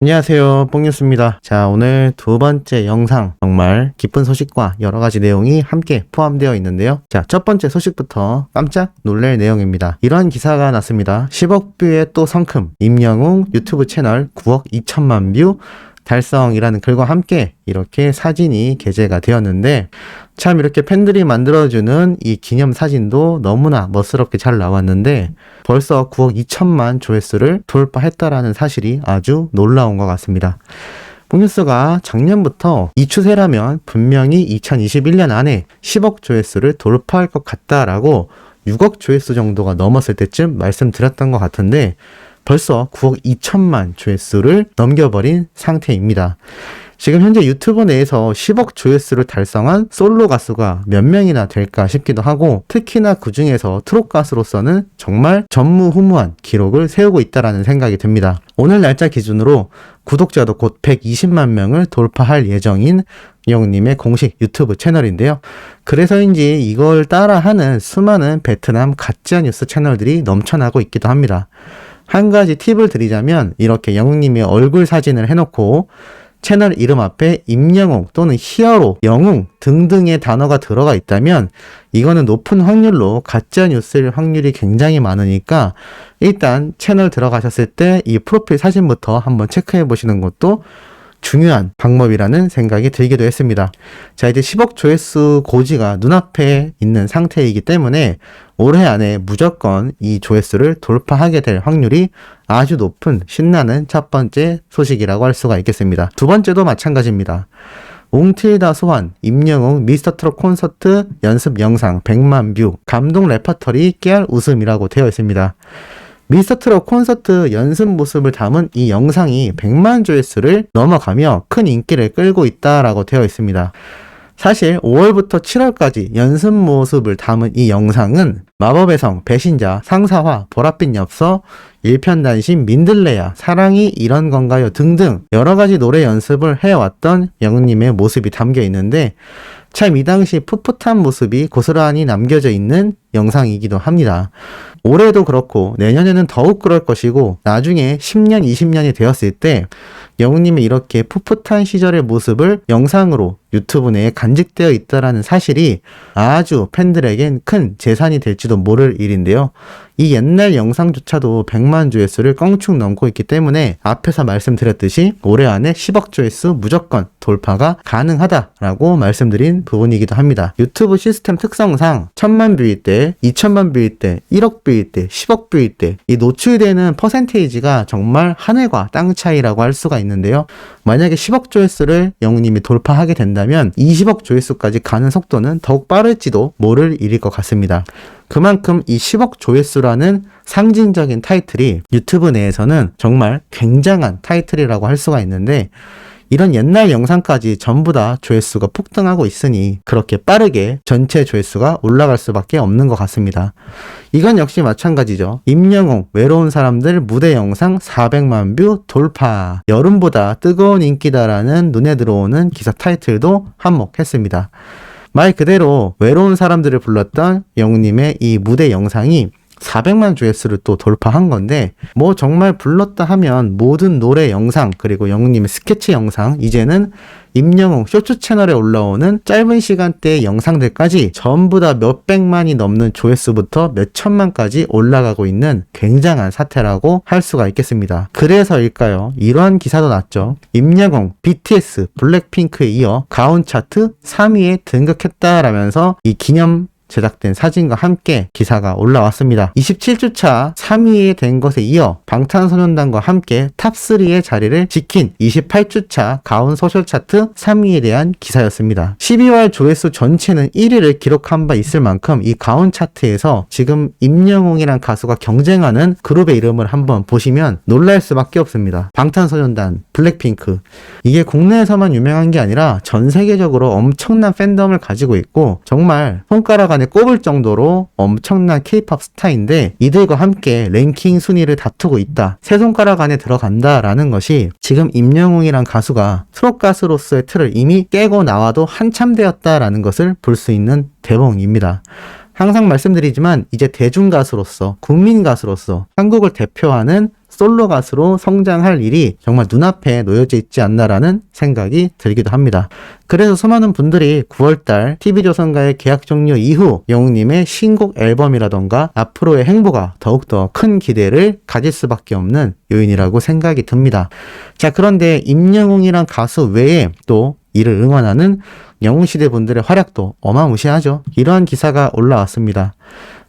안녕하세요, 뽕뉴스입니다. 자, 오늘 두 번째 영상, 정말 기쁜 소식과 여러 가지 내용이 함께 포함되어 있는데요. 자, 첫 번째 소식부터 깜짝 놀랄 내용입니다. 이러한 기사가 났습니다. 10억 뷰의 또 성큼, 임영웅 유튜브 채널 9억 2천만 뷰 달성이라는 글과 함께 이렇게 사진이 게재가 되었는데, 참 이렇게 팬들이 만들어주는 이 기념 사진도 너무나 멋스럽게 잘 나왔는데 벌써 9억 2천만 조회수를 돌파했다라는 사실이 아주 놀라운 것 같습니다. 뽕뉴스가 작년부터 이 추세라면 분명히 2021년 안에 10억 조회수를 돌파할 것 같다라고 6억 조회수 정도가 넘었을 때쯤 말씀드렸던 것 같은데 벌써 9억 2천만 조회수를 넘겨버린 상태입니다. 지금 현재 유튜브 내에서 10억 조회수를 달성한 솔로 가수가 몇 명이나 될까 싶기도 하고, 특히나 그 중에서 트롯 가수로서는 정말 전무후무한 기록을 세우고 있다라는 생각이 듭니다. 오늘 날짜 기준으로 구독자도 곧 120만 명을 돌파할 예정인 영웅님의 공식 유튜브 채널인데요. 그래서인지 이걸 따라하는 수많은 베트남 가짜뉴스 채널들이 넘쳐나고 있기도 합니다. 한 가지 팁을 드리자면 이렇게 영웅님의 얼굴 사진을 해놓고 채널 이름 앞에 임영웅 또는 히어로, 영웅 등등의 단어가 들어가 있다면 이거는 높은 확률로 가짜뉴스일 확률이 굉장히 많으니까 일단 채널 들어가셨을 때 이 프로필 사진부터 한번 체크해 보시는 것도 중요한 방법이라는 생각이 들기도 했습니다. 자, 이제 10억 조회수 고지가 눈앞에 있는 상태이기 때문에 올해 안에 무조건 이 조회수를 돌파하게 될 확률이 아주 높은 신나는 첫 번째 소식이라고 할 수가 있겠습니다. 두 번째도 마찬가지입니다. 웅틸다 소환, 임영웅 미스터트롯 콘서트 연습 영상 100만 뷰, 감동 레퍼토리 깨알 웃음이라고 되어 있습니다. 미스터트롯 콘서트 연습 모습을 담은 이 영상이 100만 조회수를 넘어가며 큰 인기를 끌고 있다라고 되어 있습니다. 사실 5월부터 7월까지 연습 모습을 담은 이 영상은 마법의 성, 배신자, 상사화, 보랏빛 엽서, 일편단심, 민들레야, 사랑이 이런 건가요 등등 여러 가지 노래 연습을 해왔던 영웅님의 모습이 담겨 있는데 참 이 당시 풋풋한 모습이 고스란히 남겨져 있는 영상이기도 합니다. 올해도 그렇고 내년에는 더욱 그럴 것이고 나중에 10년, 20년이 되었을 때 영웅님의 이렇게 풋풋한 시절의 모습을 영상으로 유튜브 내에 간직되어 있다라는 사실이 아주 팬들에겐 큰 재산이 될지도 모를 일인데요. 이 옛날 영상조차도 100만 조회수를 껑충 넘고 있기 때문에 앞에서 말씀드렸듯이 올해 안에 10억 조회수 무조건 돌파가 가능하다라고 말씀드린 부분이기도 합니다. 유튜브 시스템 특성상 1000만 뷰일 때, 2000만 뷰일 때, 1억 뷰일 때, 10억 뷰일 때 이 노출되는 퍼센테이지가 정말 하늘과 땅 차이라고 할 수가 있는데요. 만약에 10억 조회수를 영웅님이 돌파하게 된다면 20억 조회수까지 가는 속도는 더욱 빠를지도 모를 일일 것 같습니다. 그만큼 이 10억 조회수라는 상징적인 타이틀이 유튜브 내에서는 정말 굉장한 타이틀이라고 할 수가 있는데 이런 옛날 영상까지 전부 다 조회수가 폭등하고 있으니 그렇게 빠르게 전체 조회수가 올라갈 수밖에 없는 것 같습니다. 이건 역시 마찬가지죠. 임영웅 외로운 사람들 무대 영상 400만 뷰 돌파, 여름보다 뜨거운 인기다라는 눈에 들어오는 기사 타이틀도 한몫했습니다. 말 그대로 외로운 사람들을 불렀던 영웅님의 이 무대 영상이 400만 조회수를 또 돌파한 건데 뭐 정말 불렀다 하면 모든 노래 영상 그리고 영웅님의 스케치 영상 이제는 임영웅 쇼츠 채널에 올라오는 짧은 시간대의 영상들까지 전부 다 몇백만이 넘는 조회수부터 몇천만까지 올라가고 있는 굉장한 사태라고 할 수가 있겠습니다. 그래서일까요? 이러한 기사도 났죠. 임영웅, BTS, 블랙핑크에 이어 가온 차트 3위에 등극했다라면서 이 기념 제작된 사진과 함께 기사가 올라왔습니다. 27주차 3위에 된 것에 이어 방탄소년단과 함께 탑3의 자리를 지킨 28주차 가온 소셜 차트 3위에 대한 기사였습니다. 12월 조회수 전체는 1위를 기록한 바 있을 만큼 이 가온 차트에서 지금 임영웅이란 가수가 경쟁하는 그룹의 이름을 한번 보시면 놀랄 수밖에 없습니다. 방탄소년단, 블랙핑크. 이게 국내에서만 유명한 게 아니라 전 세계적으로 엄청난 팬덤을 가지고 있고 정말 손가락 안에 꼽을 정도로 엄청난 K-POP 스타인데 이들과 함께 랭킹 순위를 다투고 있다. 세 손가락 안에 들어간다라는 것이 지금 임영웅이란 가수가 트롯 가수로서의 틀을 이미 깨고 나와도 한참 되었다라는 것을 볼 수 있는 대목입니다. 항상 말씀드리지만 이제 대중가수로서 국민가수로서 한국을 대표하는 솔로 가수로 성장할 일이 정말 눈앞에 놓여져 있지 않나라는 생각이 들기도 합니다. 그래서 수많은 분들이 9월달 TV조선과의 계약 종료 이후 영웅님의 신곡 앨범이라던가 앞으로의 행보가 더욱더 큰 기대를 가질 수밖에 없는 요인이라고 생각이 듭니다. 자, 그런데 임영웅이란 가수 외에 또 이를 응원하는 영웅시대 분들의 활약도 어마무시하죠. 이러한 기사가 올라왔습니다.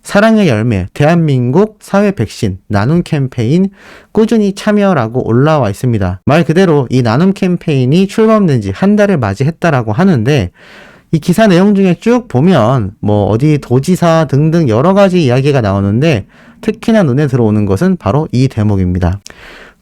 사랑의 열매, 대한민국 사회 백신 나눔 캠페인 꾸준히 참여라고 올라와 있습니다. 말 그대로 이 나눔 캠페인이 출범된 지 한 달을 맞이했다라고 하는데, 이 기사 내용 중에 쭉 보면 뭐 어디 도지사 등등 여러 가지 이야기가 나오는데, 특히나 눈에 들어오는 것은 바로 이 대목입니다.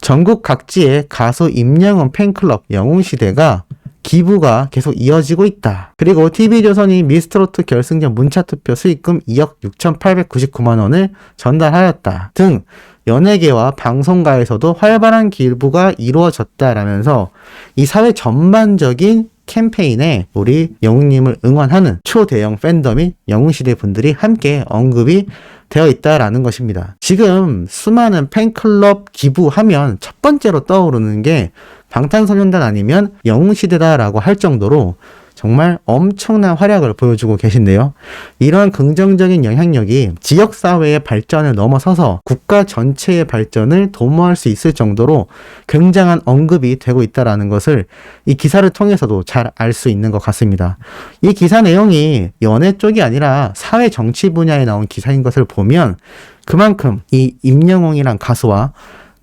전국 각지의 가수 임영웅 팬클럽 영웅시대가 기부가 계속 이어지고 있다. 그리고 TV조선이 미스트롯 결승전 문자투표 수익금 2억 6,899만 원을 전달하였다 등 연예계와 방송가에서도 활발한 기부가 이루어졌다라면서 이 사회 전반적인 캠페인에 우리 영웅님을 응원하는 초대형 팬덤인 영웅시대 분들이 함께 언급이 되어 있다라는 것입니다. 지금 수많은 팬클럽 기부하면 첫 번째로 떠오르는 게 방탄소년단 아니면 영웅시대다라고 할 정도로 정말 엄청난 활약을 보여주고 계신데요. 이런 긍정적인 영향력이 지역사회의 발전을 넘어서서 국가 전체의 발전을 도모할 수 있을 정도로 굉장한 언급이 되고 있다는 것을 이 기사를 통해서도 잘 알 수 있는 것 같습니다. 이 기사 내용이 연예 쪽이 아니라 사회 정치 분야에 나온 기사인 것을 보면 그만큼 이 임영웅이란 가수와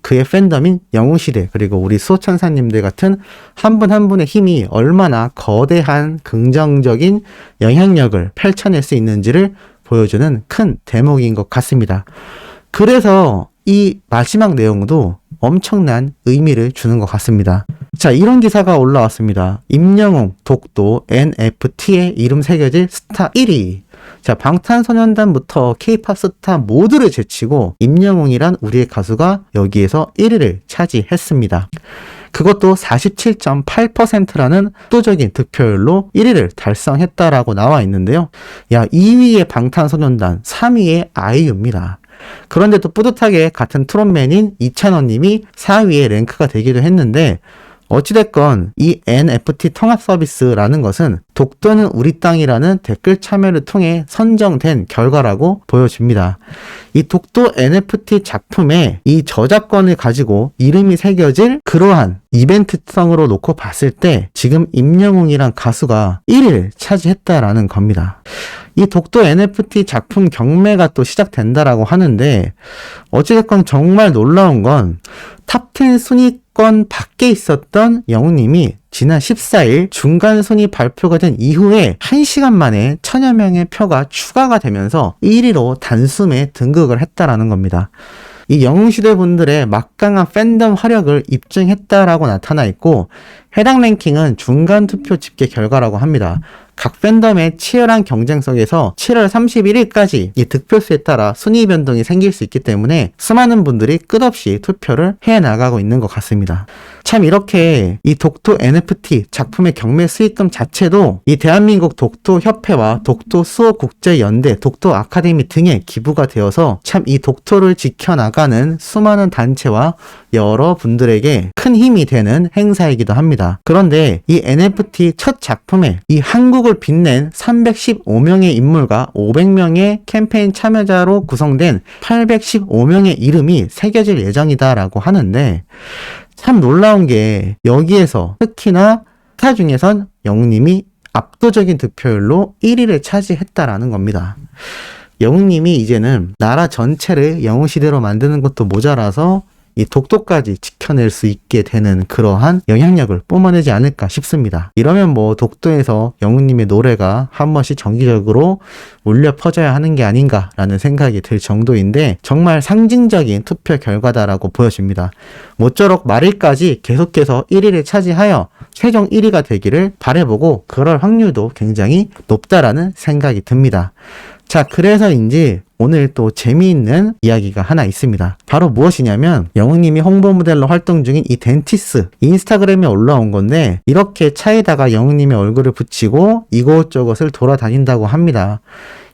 그의 팬덤인 영웅시대 그리고 우리 수호천사님들 같은 한 분 한 분의 힘이 얼마나 거대한 긍정적인 영향력을 펼쳐낼 수 있는지를 보여주는 큰 대목인 것 같습니다. 그래서 이 마지막 내용도 엄청난 의미를 주는 것 같습니다. 자, 이런 기사가 올라왔습니다. 임영웅, 독도, NFT의 이름 새겨질 스타 1위. 자, 방탄소년단부터 K-팝 스타 모두를 제치고 임영웅이란 우리의 가수가 여기에서 1위를 차지했습니다. 그것도 47.8%라는 압도적인 득표율로 1위를 달성했다라고 나와 있는데요. 야, 2위의 방탄소년단, 3위의 아이유입니다. 그런데 또 뿌듯하게 같은 트롯맨인 이찬원님이 4위에 랭크가 되기도 했는데, 어찌됐건 이 NFT 통합 서비스라는 것은 독도는 우리 땅이라는 댓글 참여를 통해 선정된 결과라고 보여집니다. 이 독도 NFT 작품에 이 저작권을 가지고 이름이 새겨질 그러한 이벤트성으로 놓고 봤을 때 지금 임영웅이란 가수가 1위를 차지했다라는 겁니다. 이 독도 NFT 작품 경매가 또 시작된다라고 하는데, 어찌됐건 정말 놀라운 건 탑10 순위권 밖에 있었던 영웅님이 지난 14일 중간 순위 발표가 된 이후에 1시간 만에 1000여 명의 표가 추가가 되면서 1위로 단숨에 등극을 했다라는 겁니다. 이 영웅시대 분들의 막강한 팬덤 화력을 입증했다라고 나타나 있고, 해당 랭킹은 중간 투표 집계 결과라고 합니다. 각 팬덤의 치열한 경쟁 속에서 7월 31일까지 이 득표수에 따라 순위 변동이 생길 수 있기 때문에 수많은 분들이 끝없이 투표를 해나가고 있는 것 같습니다. 참 이렇게 이 독도 NFT 작품의 경매 수익금 자체도 이 대한민국 독도협회와 독도수호국제연대, 독도 아카데미 등에 기부가 되어서 참 이 독도를 지켜나가는 수많은 단체와 여러 분들에게 큰 힘이 되는 행사이기도 합니다. 그런데 이 NFT 첫 작품에 이 한국을 빛낸 315명의 인물과 500명의 캠페인 참여자로 구성된 815명의 이름이 새겨질 예정이다라고 하는데, 참 놀라운 게 여기에서 특히나 스타 중에선 영웅님이 압도적인 득표율로 1위를 차지했다라는 겁니다. 영웅님이 이제는 나라 전체를 영웅시대로 만드는 것도 모자라서 이 독도까지 지켜낼 수 있게 되는 그러한 영향력을 뿜어내지 않을까 싶습니다. 이러면 뭐 독도에서 영웅님의 노래가 한 번씩 정기적으로 울려 퍼져야 하는 게 아닌가라는 생각이 들 정도인데, 정말 상징적인 투표 결과다라고 보여집니다. 모쪼록 말일까지 계속해서 1위를 차지하여 최종 1위가 되기를 바라보고, 그럴 확률도 굉장히 높다라는 생각이 듭니다. 자, 그래서인지 오늘 또 재미있는 이야기가 하나 있습니다. 바로 무엇이냐면, 영웅님이 홍보 모델로 활동 중인 이 덴티스 인스타그램에 올라온 건데, 이렇게 차에다가 영웅님의 얼굴을 붙이고 이곳저곳을 돌아다닌다고 합니다.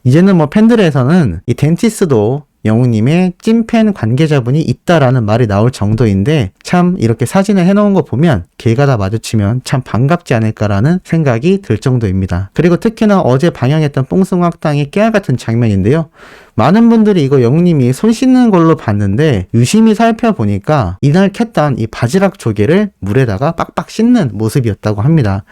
이제는 뭐 팬들에서는 이 덴티스도 영웅님의 찐팬 관계자분이 있다라는 말이 나올 정도인데 참 이렇게 사진을 해놓은 거 보면 길 가다 마주치면 참 반갑지 않을까라는 생각이 들 정도입니다. 그리고 특히나 어제 방영했던 뽕숭악당의 깨알같은 장면인데요. 많은 분들이 이거 영웅님이 손 씻는 걸로 봤는데 유심히 살펴보니까 이날 캤던 이 바지락 조개를 물에다가 빡빡 씻는 모습이었다고 합니다.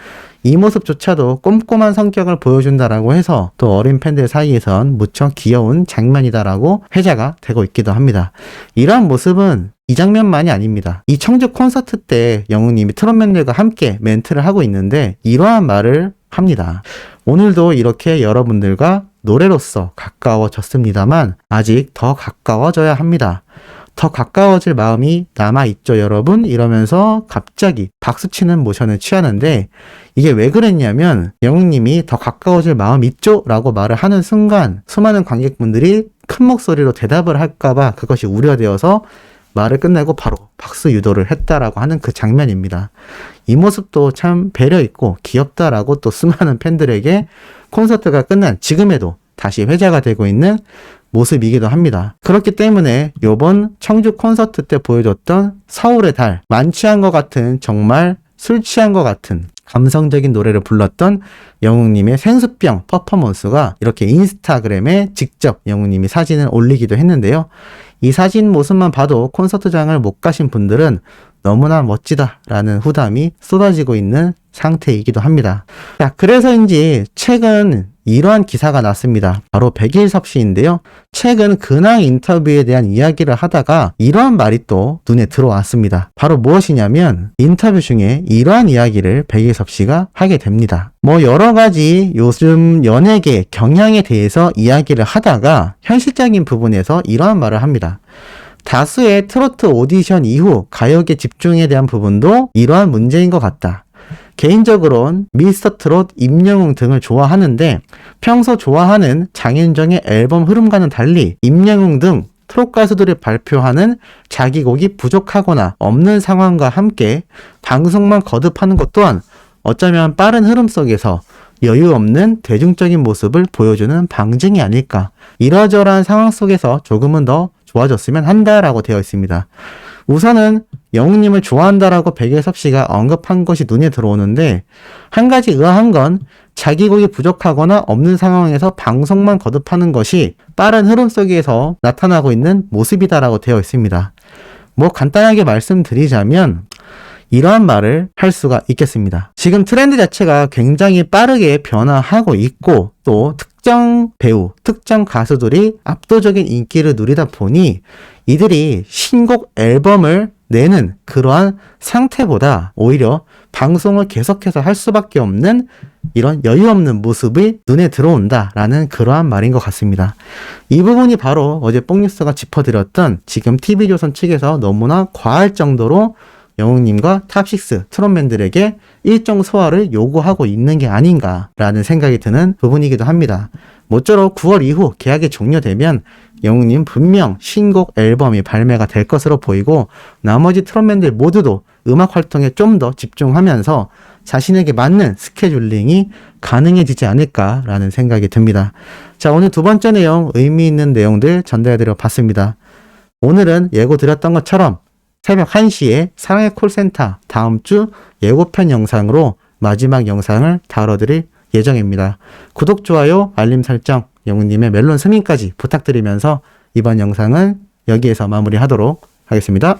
이 모습조차도 꼼꼼한 성격을 보여준다라고 해서 또 어린 팬들 사이에선 무척 귀여운 장면이다라고 회자가 되고 있기도 합니다. 이러한 모습은 이 장면만이 아닙니다. 이 청주 콘서트 때 영웅님이 트롯맨들과 함께 멘트를 하고 있는데 이러한 말을 합니다. 오늘도 이렇게 여러분들과 노래로서 가까워졌습니다만 아직 더 가까워져야 합니다. 더 가까워질 마음이 남아있죠 여러분? 이러면서 갑자기 박수치는 모션을 취하는데 이게 왜 그랬냐면 영웅님이 더 가까워질 마음 있죠? 라고 말을 하는 순간 수많은 관객분들이 큰 목소리로 대답을 할까봐 그것이 우려되어서 말을 끝내고 바로 박수 유도를 했다라고 하는 그 장면입니다. 이 모습도 참 배려있고 귀엽다라고 또 수많은 팬들에게 콘서트가 끝난 지금에도 다시 회자가 되고 있는 모습이기도 합니다. 그렇기 때문에 이번 청주 콘서트 때 보여줬던 서울의 달, 만취한 것 같은 정말 술 취한 것 같은 감성적인 노래를 불렀던 영웅님의 생수병 퍼포먼스가 이렇게 인스타그램에 직접 영웅님이 사진을 올리기도 했는데요. 이 사진 모습만 봐도 콘서트장을 못 가신 분들은 너무나 멋지다라는 후담이 쏟아지고 있는 상태이기도 합니다. 자, 그래서인지 최근 이러한 기사가 났습니다. 바로 백일섭 씨인데요. 최근 근황 인터뷰에 대한 이야기를 하다가 이러한 말이 또 눈에 들어왔습니다. 바로 무엇이냐면 인터뷰 중에 이러한 이야기를 백일섭 씨가 하게 됩니다. 여러 가지 요즘 연예계 경향에 대해서 이야기를 하다가 현실적인 부분에서 이러한 말을 합니다. 다수의 트로트 오디션 이후 가요계 집중에 대한 부분도 이러한 문제인 것 같다. 개인적으론 미스터트롯, 임영웅 등을 좋아하는데 평소 좋아하는 장윤정의 앨범 흐름과는 달리 임영웅 등 트롯 가수들이 발표하는 자기 곡이 부족하거나 없는 상황과 함께 방송만 거듭하는 것 또한 어쩌면 빠른 흐름 속에서 여유 없는 대중적인 모습을 보여주는 방증이 아닐까. 이러저러한 상황 속에서 조금은 더 좋아졌으면 한다라고 되어 있습니다. 우선은 영웅님을 좋아한다라고 백일섭 씨가 언급한 것이 눈에 들어오는데 한 가지 의아한 건 자기 곡이 부족하거나 없는 상황에서 방송만 거듭하는 것이 빠른 흐름 속에서 나타나고 있는 모습이다라고 되어 있습니다. 간단하게 말씀드리자면 이러한 말을 할 수가 있겠습니다. 지금 트렌드 자체가 굉장히 빠르게 변화하고 있고 또 특정 배우, 특정 가수들이 압도적인 인기를 누리다 보니 이들이 신곡 앨범을 내는 그러한 상태보다 오히려 방송을 계속해서 할 수밖에 없는 이런 여유 없는 모습이 눈에 들어온다라는 그러한 말인 것 같습니다. 이 부분이 바로 어제 뽕뉴스가 짚어드렸던 지금 TV조선 측에서 너무나 과할 정도로 영웅님과 탑6 트롯맨들에게 일정 소화를 요구하고 있는 게 아닌가라는 생각이 드는 부분이기도 합니다. 모쪼록 9월 이후 계약이 종료되면 영웅님 분명 신곡 앨범이 발매가 될 것으로 보이고 나머지 트롯맨들 모두도 음악 활동에 좀 더 집중하면서 자신에게 맞는 스케줄링이 가능해지지 않을까라는 생각이 듭니다. 자, 오늘 두 번째 내용 의미 있는 내용들 전달해드려 봤습니다. 오늘은 예고 드렸던 것처럼 새벽 1시에 사랑의 콜센터 다음 주 예고편 영상으로 마지막 영상을 다뤄드릴 예정입니다. 구독, 좋아요, 알림 설정, 영웅님의 멜론 스밍까지 부탁드리면서 이번 영상은 여기에서 마무리하도록 하겠습니다.